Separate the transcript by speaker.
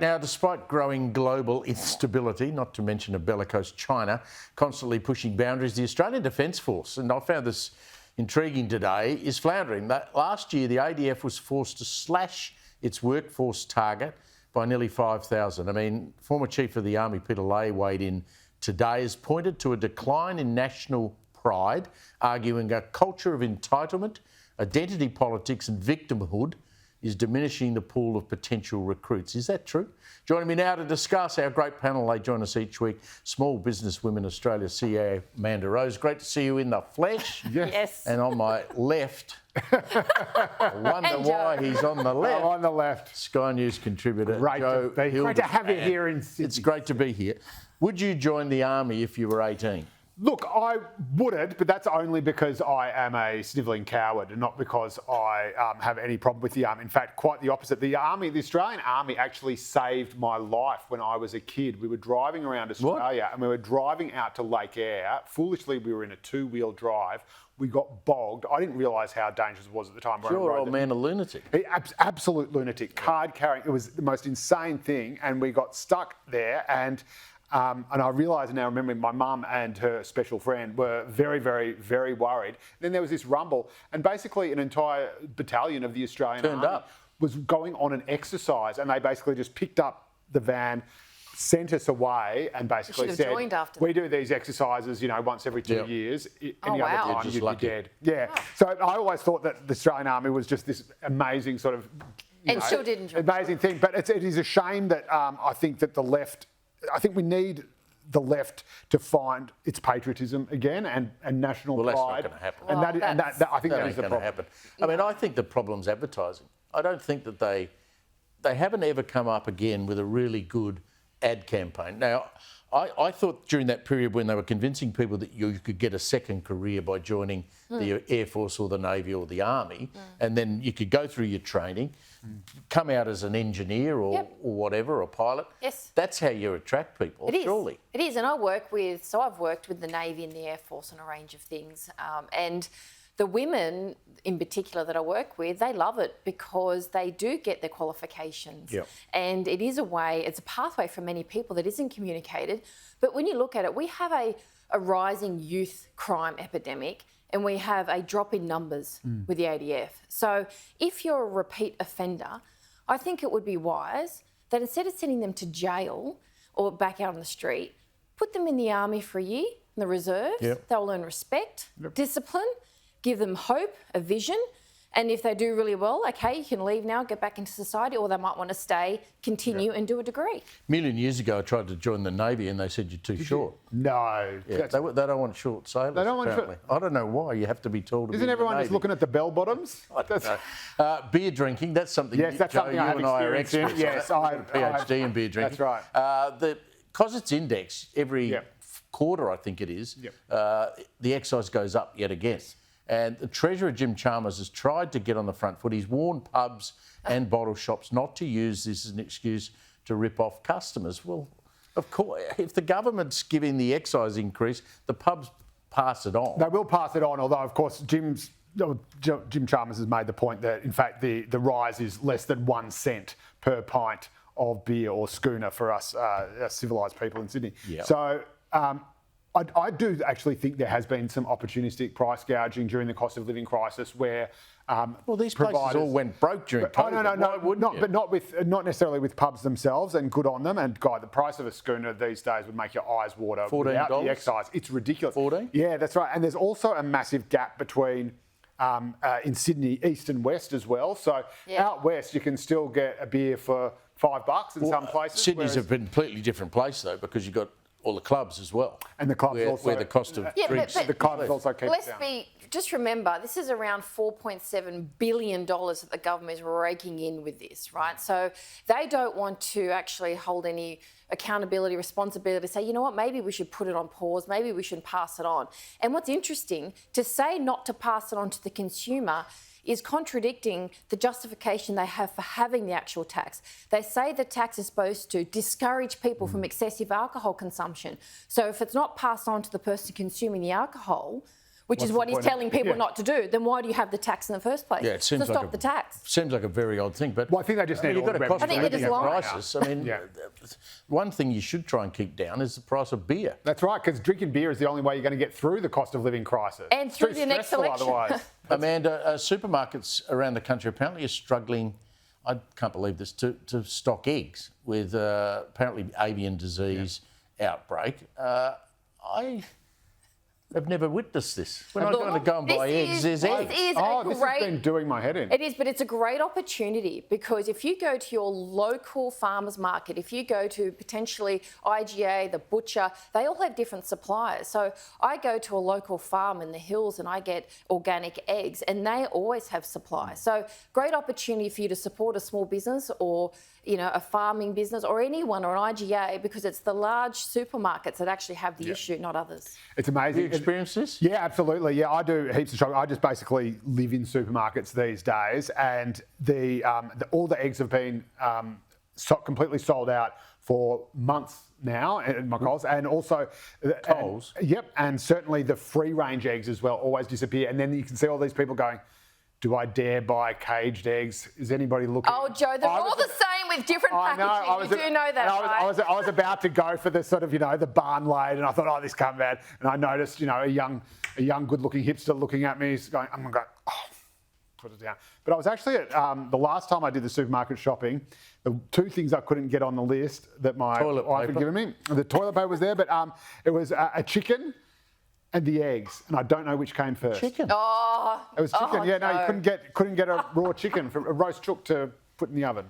Speaker 1: Now, despite growing global instability, not to mention a bellicose China constantly pushing boundaries, the Australian Defence Force, and I found this intriguing today, is floundering. Last year, the ADF was forced to slash its workforce target by nearly 5,000. I mean, former Chief of the Army Peter Leahy weighed in today, has pointed to a decline in national pride, arguing a culture of entitlement, identity politics and victimhood is diminishing the pool of potential recruits. Is that true? Joining me now to discuss our great panel, they join us each week, Small Business Women Australia CEO Amanda Rose. Great to see you in the flesh.
Speaker 2: Yes.
Speaker 1: And on my left, I wonder why he's on the left.
Speaker 3: I'm on the left.
Speaker 1: Sky News contributor
Speaker 3: Great
Speaker 1: Joe
Speaker 3: to be. Great to have you here in Sydney.
Speaker 1: It's great to be here. Would you join the Army if you were 18?
Speaker 3: Look, I wouldn't, but that's only because I am a snivelling coward and not because I have any problem with the Army. In fact, quite the opposite. The Australian Army actually saved my life when I was a kid. We were driving around Australia and we were driving out to Lake Eyre. Foolishly, we were in a two-wheel drive. We got bogged. I didn't realise how dangerous it was at the time.
Speaker 1: Your old man a lunatic.
Speaker 3: Absolute lunatic. Card carrying. It was the most insane thing. And we got stuck there and I realise now, remembering my mum and her special friend were very, very, very worried. Then there was this rumble, and basically an entire battalion of the Australian Army was going on an exercise, and they basically just picked up the van, sent us away, and basically said, "We do these exercises, once every 2 years. Any other time, you'd be dead." Yeah. Wow. So I always thought that the Australian Army was just this amazing sort of,
Speaker 2: still did enjoy
Speaker 3: amazing thing. But it is a shame that I think that the left. I think we need the left to find its patriotism again and national pride.
Speaker 1: Well, that's not going to happen.
Speaker 3: I think that is the problem.
Speaker 1: Happen. I mean, I think the problem's advertising. I don't think that they haven't ever come up again with a really good ad campaign. Now, I thought during that period when they were convincing people that you could get a second career by joining the Air Force or the Navy or the Army, and then you could go through your training, come out as an engineer or whatever, or a pilot.
Speaker 2: Yes.
Speaker 1: That's how you attract people, surely.
Speaker 2: It is, and I've worked with the Navy and the Air Force on a range of things, and the women in particular that I work with, they love it because they do get their qualifications.
Speaker 1: Yep.
Speaker 2: And it is it's a pathway for many people that isn't communicated. But when you look at it, we have a rising youth crime epidemic and we have a drop in numbers with the ADF. So if you're a repeat offender, I think it would be wise that instead of sending them to jail or back out on the street, put them in the Army for a year, in the reserves.
Speaker 1: Yep.
Speaker 2: They'll learn respect, discipline, give them hope, a vision. And if they do really well, okay, you can leave now, get back into society, or they might want to stay, continue and do a degree.
Speaker 1: A million years ago, I tried to join the Navy and they said you're too short.
Speaker 3: No.
Speaker 1: Yeah, they don't want short sailors,
Speaker 3: They don't want
Speaker 1: apparently. I don't know why. You have to be told to
Speaker 3: Isn't everyone just looking at the bell-bottoms?
Speaker 1: I don't know. Beer drinking, that's something,
Speaker 3: that's
Speaker 1: Joe,
Speaker 3: something
Speaker 1: you
Speaker 3: I have
Speaker 1: and I are
Speaker 3: experience
Speaker 1: experts
Speaker 3: in. Yes,
Speaker 1: I have a PhD in beer drinking.
Speaker 3: That's right.
Speaker 1: Because it's indexed every quarter, I think it is, the excise goes up yet again. And the Treasurer, Jim Chalmers, has tried to get on the front foot. He's warned pubs and bottle shops not to use this as an excuse to rip off customers. Well, of course, if the government's giving the excise increase, the pubs pass it on.
Speaker 3: They will pass it on, although, of course, Jim Chalmers has made the point that, in fact, the rise is less than 1 cent per pint of beer or schooner for us civilised people in Sydney.
Speaker 1: Yep.
Speaker 3: So I do actually think there has been some opportunistic price gouging during the cost of living crisis where
Speaker 1: these places all went broke during COVID.
Speaker 3: Not necessarily with pubs themselves, and good on them. And God, the price of a schooner these days would make your eyes water without the excise. It's ridiculous.
Speaker 1: 14?
Speaker 3: Yeah, that's right. And there's also a massive gap between in Sydney, east and west as well. So out west, you can still get a beer for $5 in some places.
Speaker 1: Sydney's a completely different place though, because you've got all the clubs as well.
Speaker 3: And the clubs
Speaker 1: where the cost of drinks...
Speaker 3: the clubs also keep it down.
Speaker 2: Just remember, this is around $4.7 billion that the government is raking in with this, right? So they don't want to actually hold any accountability, responsibility, say, you know what, maybe we should put it on pause, maybe we should pass it on. And what's interesting, to say not to pass it on to the consumer is contradicting the justification they have for having the actual tax. They say the tax is supposed to discourage people from excessive alcohol consumption. So if it's not passed on to the person consuming the alcohol, which is what he's
Speaker 3: point?
Speaker 2: telling people
Speaker 3: Yeah.
Speaker 2: not to do, then why do you have the tax in the first place?
Speaker 1: Yeah, it seems
Speaker 2: to
Speaker 1: like
Speaker 2: stop the tax.
Speaker 1: Seems like a very odd thing, but
Speaker 3: Well, I think they just need
Speaker 1: you've
Speaker 3: all
Speaker 1: got
Speaker 3: the
Speaker 1: a cost of
Speaker 2: revenue. I think
Speaker 1: living
Speaker 2: they're just lying.
Speaker 1: crisis. I mean,
Speaker 3: Yeah.
Speaker 1: one thing you should try and keep down is the price of beer.
Speaker 3: That's right, because drinking beer is the only way you're going to get through the cost of living crisis.
Speaker 2: And
Speaker 3: It's
Speaker 2: through
Speaker 3: too
Speaker 2: the next
Speaker 3: stressful
Speaker 2: election.
Speaker 3: Otherwise.
Speaker 1: Amanda, supermarkets around the country apparently are struggling, I can't believe this, to stock eggs with apparently avian disease outbreak. I have never witnessed this. When I go and buy eggs, there's eggs.
Speaker 2: This
Speaker 3: Has been doing my head in.
Speaker 2: It is, but it's a great opportunity because if you go to your local farmers market, if you go to potentially IGA, the butcher, they all have different suppliers. So I go to a local farm in the hills and I get organic eggs and they always have supply. So great opportunity for you to support a small business or, you know, a farming business or anyone or an IGA because it's the large supermarkets that actually have the issue, not others.
Speaker 3: It's amazing.
Speaker 1: Do you experience this?
Speaker 3: Yeah, absolutely. Yeah, I do heaps of shopping. I just basically live in supermarkets these days, and all the eggs have been completely sold out for months now at my Coles, and also
Speaker 1: Coles?
Speaker 3: Yep, and certainly the free range eggs as well always disappear, and then you can see all these people going, "Do I dare buy caged eggs? Is anybody looking?"
Speaker 2: Oh, Joe, they're all the same with different packaging. You do know that, right?
Speaker 3: I was about to go for the sort of, the barn laid, and I thought, this can't be bad. And I noticed, a young, good-looking hipster looking at me, he's going, I'm going to go, put it down. But I was actually at the last time I did the supermarket shopping, the two things I couldn't get on the list that my
Speaker 1: Toilet
Speaker 3: wife had
Speaker 1: paper.
Speaker 3: given me, the toilet paper was there, but it was a chicken and the eggs, and I don't know which came first.
Speaker 1: Chicken?
Speaker 2: Oh,
Speaker 3: It was chicken.
Speaker 2: oh,
Speaker 3: Yeah, no, you
Speaker 2: no.
Speaker 3: couldn't get a raw chicken, from a roast chook to put in the oven.